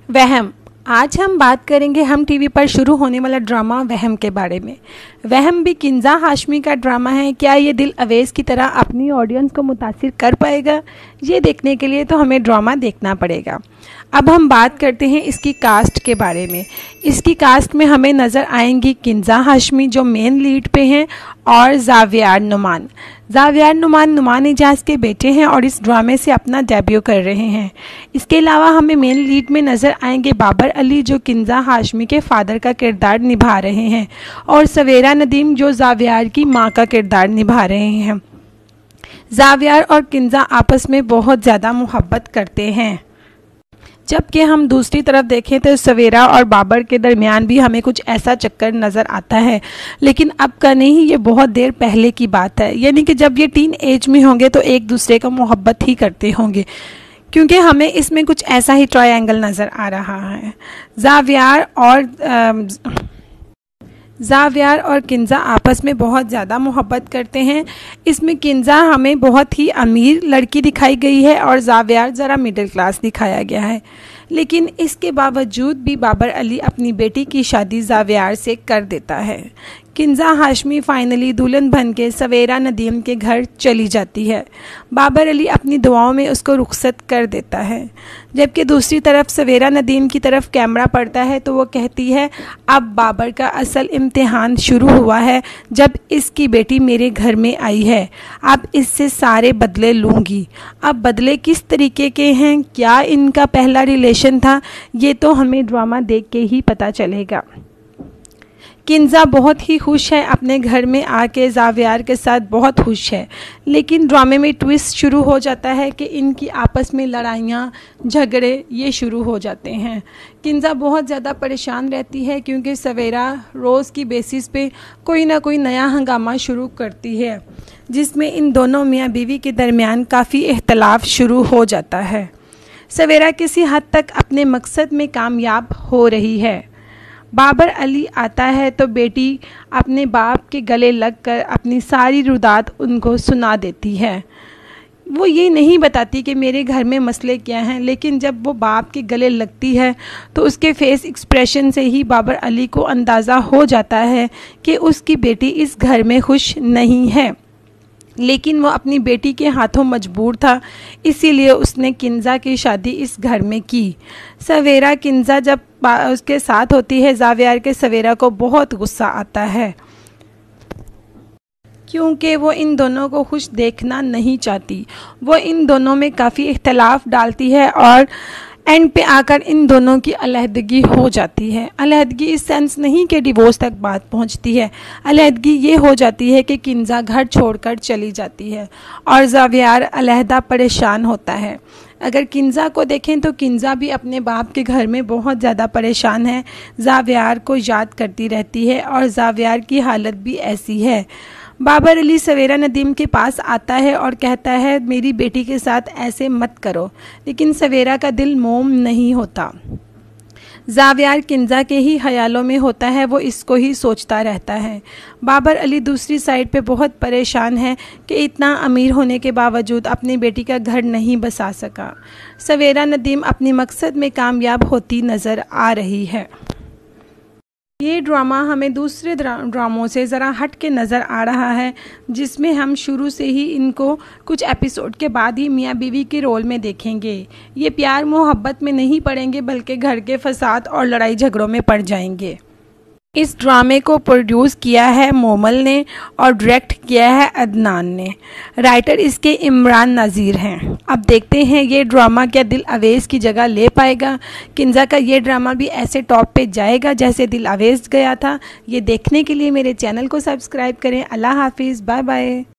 वहम। आज हम बात करेंगे हम टीवी पर शुरू होने वाला ड्रामा वहम के बारे में। वहम भी किंजा हाशमी का ड्रामा है। क्या ये दिल अवेज की तरह अपनी ऑडियंस को मुतासिर कर पाएगा? ये देखने के लिए तो हमें ड्रामा देखना पड़ेगा। अब हम बात करते हैं इसकी कास्ट के बारे में। इसकी कास्ट में हमें नज़र आएंगी किंजा हाशमी जो मेन लीड पे हैं, और ज़ावियार नुमान। ज़ावियार नुमान नुमान एजाज के बेटे हैं और इस ड्रामे से अपना डेब्यू कर रहे हैं। इसके अलावा हमें मेन लीड में नज़र आएंगे बाबर अली जो किंजा हाशमी के फादर का किरदार निभा रहे हैं, और सवेरा नदीम जो ज़ावियार की माँ का किरदार निभा रहे हैं। ज़ावियार और किंजा आपस में बहुत ज़्यादा मोहब्बत करते हैं, जबकि हम दूसरी तरफ देखें तो सवेरा और बाबर के दरमियान भी हमें कुछ ऐसा चक्कर नज़र आता है। लेकिन अब का नहीं, ये बहुत देर पहले की बात है, यानी कि जब ये टीन एज में होंगे तो एक दूसरे का मोहब्बत ही करते होंगे, क्योंकि हमें इसमें कुछ ऐसा ही ट्रायंगल नज़र आ रहा है। ज़ावियार और किंजा आपस में बहुत ज़्यादा मोहब्बत करते हैं। इसमें किंजा हमें बहुत ही अमीर लड़की दिखाई गई है और ज़ावियार ज़रा मिडिल क्लास दिखाया गया है। लेकिन इसके बावजूद भी बाबर अली अपनी बेटी की शादी ज़ावियार से कर देता है। किंजा हाशमी फाइनली दुल्हन बन के सवेरा नदीम के घर चली जाती है। बाबर अली अपनी दुआओं में उसको रुखसत कर देता है। जबकि दूसरी तरफ सवेरा नदीम की तरफ कैमरा पड़ता है तो वो कहती है, अब बाबर का असल इम्तिहान शुरू हुआ है जब इसकी बेटी मेरे घर में आई है। अब इससे सारे बदले लूँगी। अब बदले किस तरीके के हैं, क्या इनका पहला रिलेशन था, ये तो हमें ड्रामा देख के ही पता चलेगा। किंजा बहुत ही खुश है अपने घर में आके, ज़ावियार के साथ बहुत खुश है। लेकिन ड्रामे में ट्विस्ट शुरू हो जाता है कि इनकी आपस में लड़ाइयाँ झगड़े ये शुरू हो जाते हैं। किंजा बहुत ज़्यादा परेशान रहती है क्योंकि सवेरा रोज़ की बेसिस पे कोई ना कोई नया हंगामा शुरू करती है, जिसमें इन दोनों मियाँ बीवी के दरमियान काफ़ी इख्तलाफ शुरू हो जाता है। सवेरा किसी हद तक अपने मकसद में कामयाब हो रही है। बाबर अली आता है तो बेटी अपने बाप के गले लगकर अपनी सारी रुदात उनको सुना देती है। वो ये नहीं बताती कि मेरे घर में मसले क्या हैं, लेकिन जब वो बाप के गले लगती है तो उसके फेस एक्सप्रेशन से ही बाबर अली को अंदाज़ा हो जाता है कि उसकी बेटी इस घर में खुश नहीं है। लेकिन वो अपनी बेटी के हाथों मजबूर था, इसीलिए उसने किंजा की शादी इस घर में की। सवेरा किंजा जब उसके साथ होती है, ज़ावियार के सवेरा को बहुत गुस्सा आता है क्योंकि वो इन दोनों को खुश देखना नहीं चाहती। वो इन दोनों में काफ़ी इख्तलाफ डालती है और एंड पे आकर इन दोनों की अलहदगी हो जाती है। अलहदगी इस सेंस नहीं कि डिवोर्स तक बात पहुंचती है। अलहदगी ये हो जाती है कि किंजा घर छोड़कर चली जाती है और ज़ावियार अलहदा परेशान होता है। अगर किंजा को देखें तो किंजा भी अपने बाप के घर में बहुत ज़्यादा परेशान है, ज़ावियार को याद करती रहती है और ज़ावियार की हालत भी ऐसी है। बाबर अली सवेरा नदीम के पास आता है और कहता है मेरी बेटी के साथ ऐसे मत करो, लेकिन सवेरा का दिल मोम नहीं होता। ज़ावियार किंजा के ही ख्यालों में होता है, वो इसको ही सोचता रहता है। बाबर अली दूसरी साइड पे बहुत परेशान है कि इतना अमीर होने के बावजूद अपनी बेटी का घर नहीं बसा सका। सवेरा नदीम अपनी मकसद में कामयाब होती नज़र आ रही है। ये ड्रामा हमें दूसरे ड्रामों से ज़रा हट के नज़र आ रहा है, जिसमें हम शुरू से ही इनको कुछ एपिसोड के बाद ही मियाँ बीवी के रोल में देखेंगे। ये प्यार मोहब्बत में नहीं पड़ेंगे, बल्कि घर के फसाद और लड़ाई झगड़ों में पड़ जाएंगे। इस ड्रामे को प्रोड्यूस किया है मोमल ने और डायरेक्ट किया है अदनान ने। राइटर इसके इमरान नाज़ीर हैं। अब देखते हैं ये ड्रामा क्या दिल अवेज की जगह ले पाएगा। किंजा का ये ड्रामा भी ऐसे टॉप पे जाएगा जैसे दिल अवेज गया था। ये देखने के लिए मेरे चैनल को सब्सक्राइब करें। अल्लाह हाफिज़, बाय बाय।